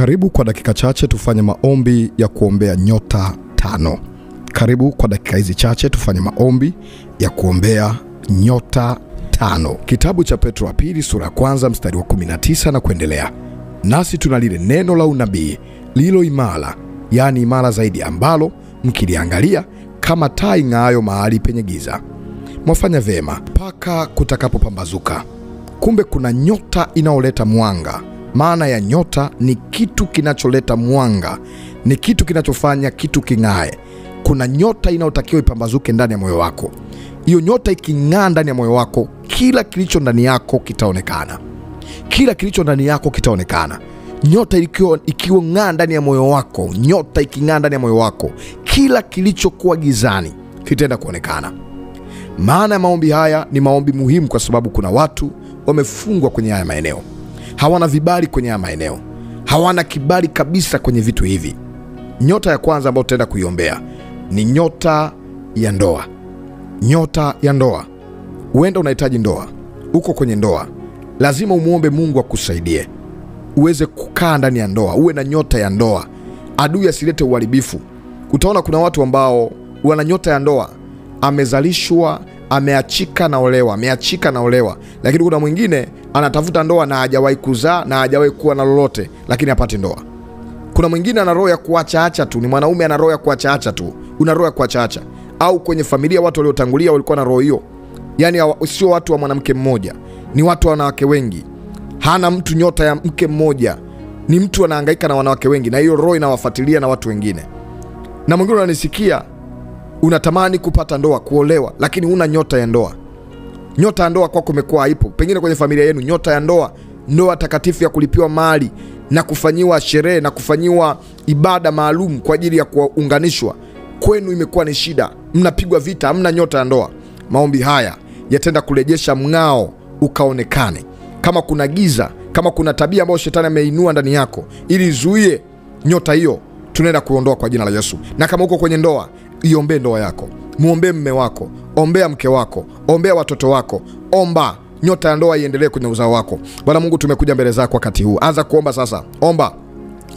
Karibu kwa dakika chache tufanye maombi ya kuombea nyota 5. Karibu kwa dakika hizi chache tufanye maombi ya kuombea nyota 5. Kitabu cha Petro wa pili sura ya 1 mstari wa 19 na kuendelea. Nasi tuna lile neno la unabii lilo imara, yani imara zaidi, ambalo mkiliangalia kama taa ing'aayo mahali penye giza, mwafanya vema mpaka kutakapopambazuka. Kumbe kuna nyota inaoleta mwanga. Maana ya nyota ni kitu kinacholeta mwanga, ni kitu kinachofanya kitu king'ae. Kuna nyota inayotakiwa ipambazuke ndani ya moyo wako. Hiyo nyota iking'aa ndani ya moyo wako, kila kilicho ndani yako kitaonekana. Kila kilicho ndani yako kitaonekana. Nyota ikiwa ng'aa ndani ya moyo wako, nyota iking'aa ndani ya moyo wako, kila kilichokuwa gizani kitaenda kuonekana. Maana ya maombi haya ni maombi muhimu, kwa sababu kuna watu wamefungwa kwenye haya maeneo. Hawana vibali kwenye haya maeneo. Hawana kibali kabisa kwenye vitu hivi. Nyota ya kwanza ambayo tutaenda kuiombea ni nyota ya ndoa. Nyota ya ndoa. Uenda unahitaji ndoa. Uko kwenye ndoa. Lazima umuombe Mungu akusaidie uweze kukaa ndani ya ndoa. Uwe na nyota ya ndoa. Adui asilete uharibifu. Utaona kuna watu ambao wana nyota ya ndoa. Amezalishwa, ameachika na olewa, ameachika na olewa. Lakini kuna mwingine anatafuta ndoa na hajawahi kuzaa na hajawahi kuwa na lolote, lakini hapati ndoa. Kuna mwingine ana roho ya kuacha tu, ni mwanaume ana roho ya kuacha tu. Una roho ya kuacha. Au kwenye familia watu waliotangulia walikuwa na roho hiyo. Yaani sio watu wa mwanamke mmoja, ni watu wa wanawake wengi. Hana mtu nyota ya mke mmoja, ni mtu anahangaika na wanawake wengi, na hiyo roho inawafuatilia na watu wengine. Na mwingine unanisikia, unatamani kupata ndoa, kuolewa, lakini huna nyota ya ndoa. Nyota ya ndoa kwako imekuwa haipo. Pengine kwenye familia yenu nyota ya ndoa, ndoa takatifu ya kulipiwa mali na kufanyiwa sherehe na kufanyiwa ibada maalum kwa ajili ya kuunganishwa, kwenu imekuwa ni shida. Mnapigwa vita, hamna nyota ya ndoa. Maombi haya yatenda kurejesha mng'ao ukaonekane. Kama kuna giza, kama kuna tabia ambayo shetani ameinua ndani yako ili izuie nyota hiyo, tunaenda kuondoa kwa jina la Yesu. Na kama uko kwenye ndoa, iombee ndoa yako. Muombe mme wako, ombea mke wako, ombea watoto wako. Omba nyota ya ndoa iendelee kwenye uzao wako. Bwana Mungu, tumekuja mbele zako wakati huu. Anza kuomba sasa.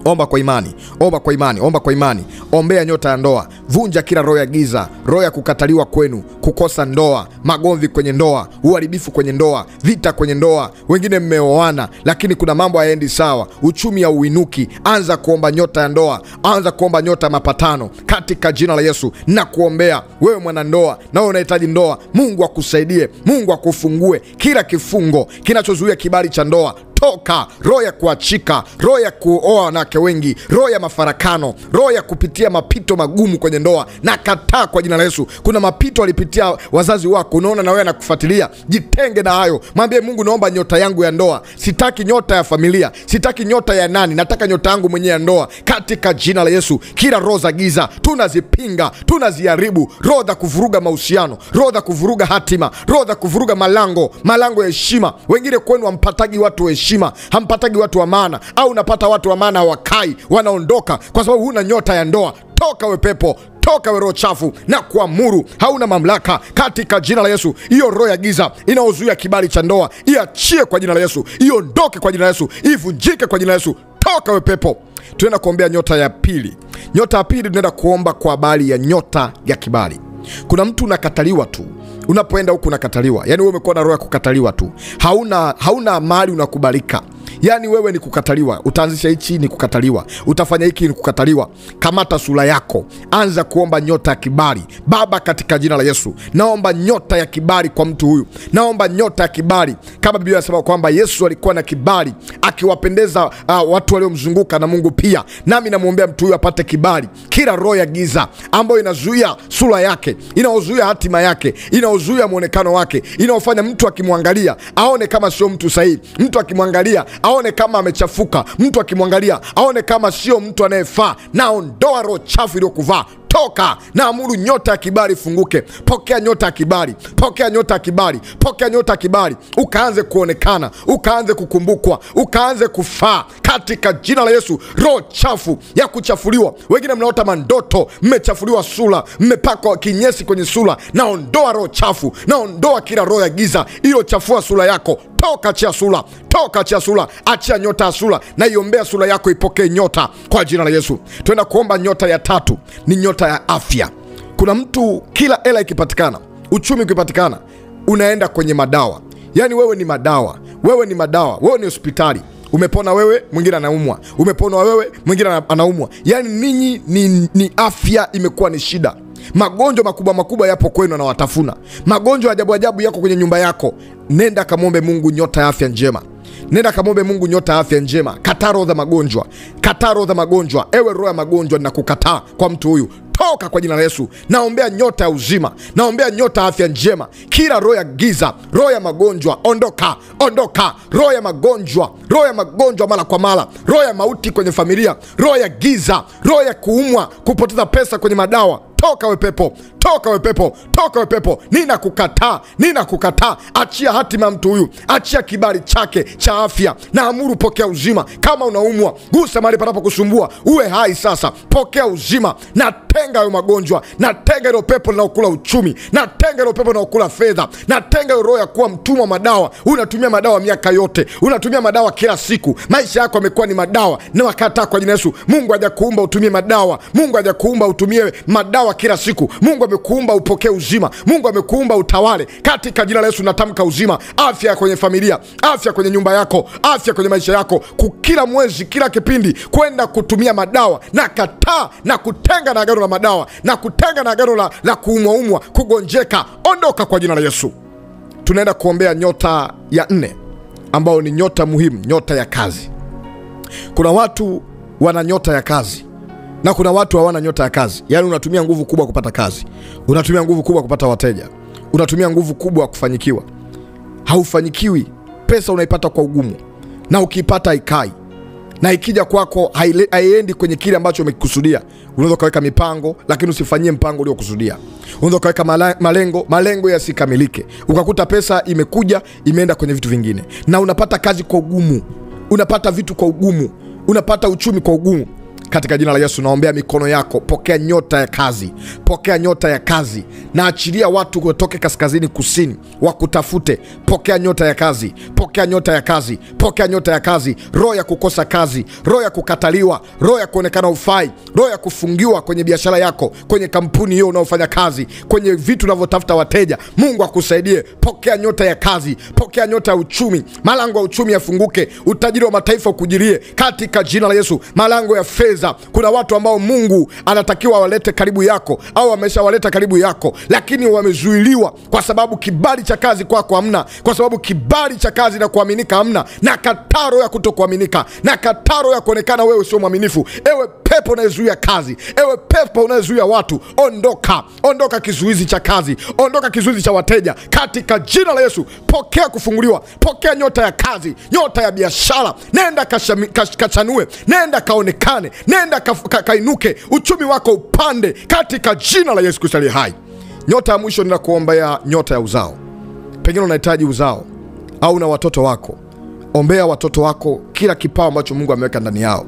Omba kwa imani. Omba kwa imani. Omba kwa imani. Ombea nyota ya ndoa. Vunja kila roho ya giza, roho ya kukataliwa kwenu, kukosa ndoa, magomvi kwenye ndoa, uharibifu kwenye ndoa, vita kwenye ndoa. Wengine mmeoana lakini kuna mambo hayaendi sawa, uchumi hauinuki. Anza kuomba nyota ya ndoa. Anza kuomba nyota ya mapatano katika jina la Yesu. Na kuombea wewe mwanandoa na wewe unahitaji ndoa, Mungu akusaidie, Mungu akufungue kila kifungo kinachozuia kibali cha ndoa. Toka roho ya kuachika, roho ya kuoa wanawake wengi, roho ya mafarakano, roho ya kupitia mapito magumu kwenye ndoa, na kataa kwa jina la Yesu. Kuna mapito walipitia wazazi wako, unaona na wewe anakufuatilia. Jitenge na hayo. Mwambie Mungu, naomba nyota yangu ya ndoa. Sitaki nyota ya familia, sitaki nyota ya nani, nataka nyota yangu mwenyewe ya ndoa katika jina la Yesu. Kila roho za giza tunazipinga, tunaziharibu. Roho za kuvuruga mahusiano, roho za kuvuruga hatima, roho za kuvuruga malango ya heshima. Wengine kwenu hampatagi watu wa heshima, hampatagi watu wa maana, au unapata watu wa maana wakai, wanaondoka kwa sababu huna nyota ya ndoa. Toka we pepo, toka we roho chafu, na kuamuru hauna mamlaka katika jina la Yesu. Hiyo roho ya giza inaozuia kibali cha ndoa, iachie kwa jina la Yesu. Iondoke kwa jina la Yesu, ivunjike kwa jina la Yesu. Toka we pepo. Tunaenda kuombea nyota ya pili. Nyota ya pili tunaenda kuomba kwa habari ya nyota ya kibali. Kuna mtu unakataliwa tu. Unapoenda huku unakataliwa. Yaani wewe umekuwa na roho ya kukataliwa tu. Hauna mali unakubalika. Yaani wewe ni kukataliwa. Utaanzisha hichi ni kukataliwa. Utafanya hiki ni kukataliwa. Kamata sura yako. Anza kuomba nyota ya kibali. Baba, katika jina la Yesu, naomba nyota ya kibali kwa mtu huyu. Naomba nyota ya kibali. Kama Biblia inasema kwamba Yesu alikuwa na kibali, akiwapendeza watu waliomzunguka na Mungu pia. Nami namuombea mtu huyu apate kibali. Kila roho ya giza ambayo inazuia sura yake, inaozuia hatima yake, inaozuia muonekano wake, inaofanya mtu akimwangalia aone kama sio mtu sahihi, mtu akimwangalia aone kama amechafuka, mtu akimwangalia aone kama sio mtu anayefaa. Naondoa roho chafu iliyokuvaa. Toka na amuru nyota ya kibali funguke. Pokea nyota ya kibali. Pokea nyota ya kibali. Pokea nyota ya kibali. Ukaanze kuonekana, ukaanze kukumbukwa, ukaanze kufaa katika jina la Yesu. Roho chafu ya kuchafuliwa. Wengine mnaota mandoto, mmechafuliwa sura, mmepakwa kinyesi kwenye sura. Naondoa roho chafu. Naondoa kila roho ya giza iliyochafua sura yako. toka, achia sura, toka, achia sura, achia nyota ya sura, na iombea sura yako ipokee nyota kwa jina la Yesu. Tuenda kuomba nyota ya tatu, ni nyota ya afya. Kuna mtu kila hela ikipatikana, uchumi ukipatikana, unaenda kwenye madawa. Yani wewe ni madawa, wewe ni madawa, wewe ni hospitali. Umepona wewe, mwingine anaumwa. Umepona wewe, mwingine anaumwa. Yani ninyi ni afya imekuwa ni shida. Magonjwa makubwa makubwa yapo kwenu na watafuna. Magonjwa ajabu ajabu yako kwenye nyumba yako. Nenda kamwombe Mungu nyota ya afya njema. Nenda kamwombe Mungu nyota ya afya njema. Kataa roho za magonjwa. Kataa roho za magonjwa. Ewe roho ya magonjwa, ninakukataa kwa mtu huyu. Toka kwa jina la Yesu. Naombea nyota ya uzima, naombea nyota ya afya njema. Kila roho ya giza, roho ya magonjwa, ondoka, ondoka. Roho ya magonjwa, roho ya magonjwa mara kwa mara, roho ya mauti kwenye familia, roho ya giza, roho ya kuumwa, kupoteza pesa kwenye madawa. Toka we pepo, toka we pepo, toka we pepo. Ninakukataa, ninakukataa. Achia hatima mtu huyu, achia kibali chake cha afya. Naamuru pokea uzima. Kama unaumwa, gusa mahali panapo kusumbua, uwe hai sasa. Pokea uzima. Natenga hayo magonjwa, natenga hilo pepo linaokula uchumi, natenga hilo pepo linaokula fedha, natenga hilo roho ya kuwa mtumwa wa madawa. Unatumia madawa miaka yote, unatumia madawa kila siku, maisha yako yamekuwa ni madawa. Na wakataa kwa jina Yesu. Mungu hajakuumba utumie madawa. Mungu hajakuumba utumie madawa kila siku. Mungu amekuumba upokee uzima. Mungu amekuumba utawale. Katika jina la Yesu natamka uzima, afya kwenye familia, afya kwenye nyumba yako, afya kwenye maisha yako. Kila mwezi, kila kipindi kwenda kutumia madawa, na kataa na kutenga na agano la madawa, na kutenga na agano la kuumwa, kugonjeka. Ondoka kwa jina la Yesu. Tunaenda kuombea nyota ya 4 ambao ni nyota muhimu, nyota ya kazi. Kuna watu wana nyota ya kazi na kuna watu hawana nyota ya kazi. Yani unatumia nguvu kubwa kupata kazi, unatumia nguvu kubwa kupata wateja, unatumia nguvu kubwa kufanyikiwa. Haufanyikiwi. Pesa unaipata kwa ugumu, na ukiipata haikai, na ikija kwako haiendi kwenye kile ambacho umekusudia. Unaweza kaweka mipango, lakini usifanyie mpango uliokusudia. Unaweza kaweka malengo yasikamilike. Ukakuta pesa imekuja imeenda kwenye vitu vingine, na unapata kazi kwa ugumu, unapata vitu kwa ugumu, unapata uchumi kwa ugumu. Katika jina la Yesu naombea mikono yako, pokea nyota ya kazi, pokea nyota ya kazi. Na achilia watu kutoke kaskazini kusini wakutafute. Pokea nyota ya kazi, pokea nyota ya kazi, pokea nyota ya kazi. Roho ya kukosa kazi, roho ya kukataliwa, roho ya kuonekana ufai, roho ya kufungiwa kwenye biashara yako, kwenye kampuni hiyo unaofanya kazi, kwenye vitu unavyotafuta wateja, Mungu akusaidie. Pokea nyota ya kazi, pokea nyota ya uchumi. Malango ya uchumi yafunguke, utajiri wa mataifa ukujirie katika jina la Yesu. Malango ya fedha. Kuna watu ambao Mungu anatakiwa walete karibu yako, au ameshawaleta karibu yako, lakini wamezuiliwa kwa sababu kibali cha kazi kwako hamna, kwa sababu kibali cha kazi na kuaminika hamna. Na kataro ya kutokuaminika, na kataro ya kuonekana wewe sio mwaminifu. Ewe pepo unayezuia kazi, ewe pepo unayezuia watu, ondoka, ondoka kizuizi cha kazi, ondoka kizuizi cha wateja katika jina la Yesu. Pokea kufunguliwa, pokea nyota ya kazi, nyota ya biashara. Nenda kachanue, nenda kaonekane, nenda kainuke, uchumi wako upande katika jina la Yesu Kristo aliye hai. Nyota ya mwisho ninakuombea nyota ya uzao. Pengine unahitaji uzao au na watoto wako. Ombea watoto wako, kila kipawa ambacho Mungu ameweka ndani yao,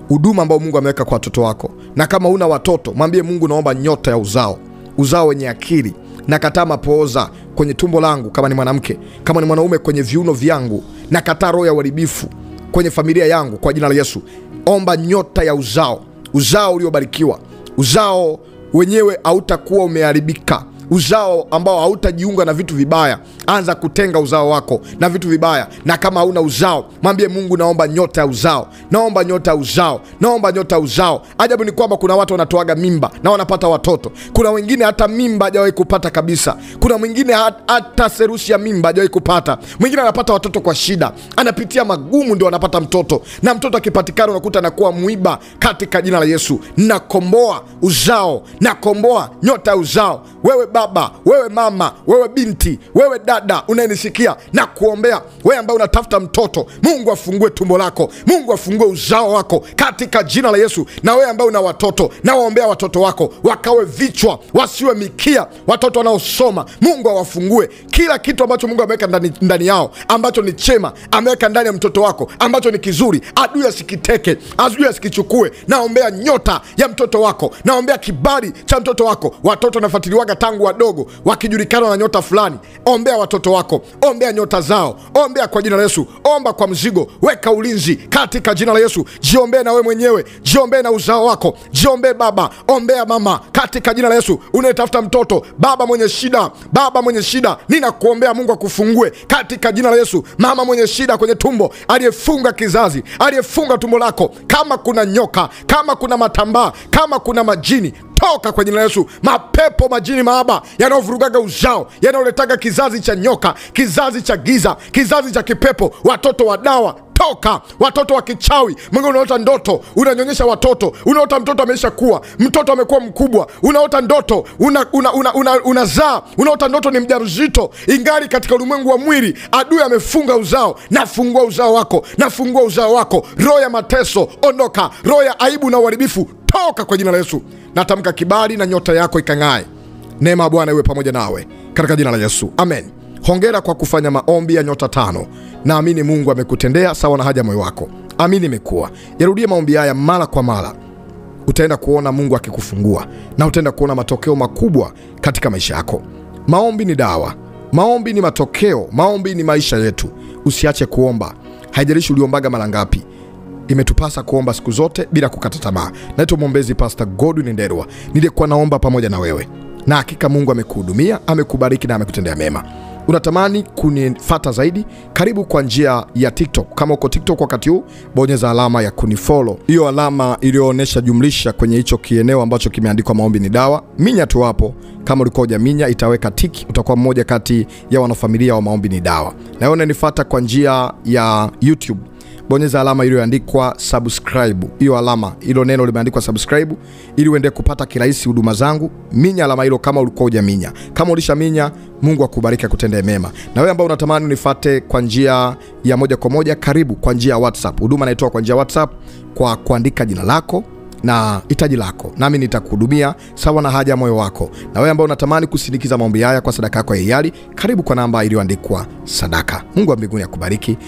huduma ambayo Mungu ameweka kwa watoto wako. Na kama una watoto, mwambie Mungu naomba nyota ya uzao, uzao wenye akili. Na kataa mapooza kwenye tumbo langu kama ni mwanamke, kama ni mwanaume kwenye viuno vyangu. Na kataa roho ya uharibifu kwenye familia yangu kwa jina la Yesu. Omba nyota ya uzao, uzao uliobarikiwa, uzao wenyewe hautakuwa umeharibika, uzao ambao hautajiunga na vitu vibaya. Anza kutenga uzao wako na vitu vibaya. Na kama hauna uzao, mwambie Mungu naomba nyota ya uzao, naomba nyota ya uzao, naomba nyota ya uzao. Ajabu ni kwamba kuna watu wanatoaga mimba na wanapata watoto. Kuna wengine hata mimba hajawahi kupata kabisa. Kuna mwingine hata serusi ya mimba hajawahi kupata. Mwingine anapata watoto kwa shida, anapitia magumu ndio anapata mtoto, na mtoto akipatikana unakuta anakuwa mwiba. Katika jina la Yesu nakomboa uzao, nakomboa nyota ya uzao. Wewe baba, wewe mama, wewe binti, wewe dada unayenisikia, na kuombea wewe ambaye unatafuta mtoto, Mungu afungue tumbo lako, Mungu afungue uzao wako katika jina la Yesu. Na wewe ambaye una watoto, na waombea watoto wako wakawe vichwa, wasiwe mikia. Watoto wanaosoma, Mungu awafungue kila kitu ambacho Mungu ameweka ndani yao, ambacho ni chema, ameweka ndani ya mtoto wako, ambacho ni kizuri. Adui asikiteke, adui asikichukue. Naombea nyota ya mtoto wako, naombea kibali cha mtoto wako. Watoto wanafuatiliwaga tangu wadogo wakijulikana na nyota fulani, ombea watoto wako, ombea nyota zao, ombea kwa jina la Yesu. Omba kwa mzigo, weka ulinzi katika jina la Yesu. Jiombee na wewe mwenyewe, jiombee na uzao wako, jiombee baba, ombea mama katika jina la Yesu. Unayetafuta mtoto, baba mwenye shida, ninakuombea Mungu akufungue katika jina la Yesu. Mama mwenye shida kwenye tumbo, aliyefunga kizazi, aliyefunga tumbo lako, kama kuna nyoka, kama kuna matambaa, kama kuna majini, toka kwa jina la Yesu. Mapepo, majini, maaba yanayovurugaga uzao, yanayoletaga kizazi cha nyoka, kizazi cha giza, kizazi cha kipepo, watoto wa dawa, toka. Watoto wa kichawi, Mungu, unaota ndoto unanyonyesha watoto, unaota mtoto ameisha kuwa, mtoto amekuwa mkubwa, unaota ndoto unazaa, unaota ndoto ni mjamzito, ingali katika ulimwengu wa mwili adui amefunga uzao. Nafungua uzao wako, nafungua uzao wako. Roho ya mateso ondoka, roho ya aibu na uharibifu toka kwa jina la Yesu. Natamka kibali na nyota yako ikang'ae. Neema ya Bwana iwe pamoja nawe katika jina la Yesu, amen. Hongera kwa kufanya maombi ya nyota 5. Naamini Mungu amekutendea sawa na haja moyo wako. Amini imekuwa. Yarudie maombi haya mara kwa mara. Utaenda kuona Mungu akikufungua na utaenda kuona matokeo makubwa katika maisha yako. Maombi ni dawa. Maombi ni matokeo. Maombi ni maisha yetu. Usiache kuomba. Haijalishi uliombaga mara ngapi. Imetupasa kuomba siku zote bila kukata tamaa. Naitwa mwombezi Pastor Godwin Ndelwa. Nilikuwa naomba pamoja na wewe. Na hakika Mungu amekuhudumia, amekubariki na amekutendea mema. Unatamani kunifuata zaidi? Karibu kwa njia ya TikTok. Kama uko TikTok wakati huu, bonyeza alama ya kunifollow. Hiyo alama iliyoonyesha jumlisha kwenye hicho kieneo ambacho kimeandikwa maombi ni dawa. Minya tu hapo. Kama ulikuwa hujaminya, itaweka tiki, utakuwa mmoja kati ya wanafamilia wa maombi ni dawa. Na wewe unanifuata kwa njia ya YouTube, bonyeza alama iliyoandikwa subscribe. Hiyo alama, hilo neno limeandikwa subscribe, ili uende kupata kirahisi huduma zangu. Minya alama hilo kama ulikuwa hujaminya. Kama ulishaminya, Mungu akubariki, akutendee mema. Na wewe ambao unatamani unifuate kwa njia ya moja kwa moja, karibu kwa njia ya WhatsApp. Huduma naitoa kwa njia ya WhatsApp kwa kuandika jina lako na hitaji lako, nami nitakuhudumia sawa na haja moyo wako. Na wewe ambao unatamani kusindikiza maombi haya kwa sadaka yako ya hiari, karibu kwa namba iliyoandikwa sadaka. Mungu wa mbinguni akubariki.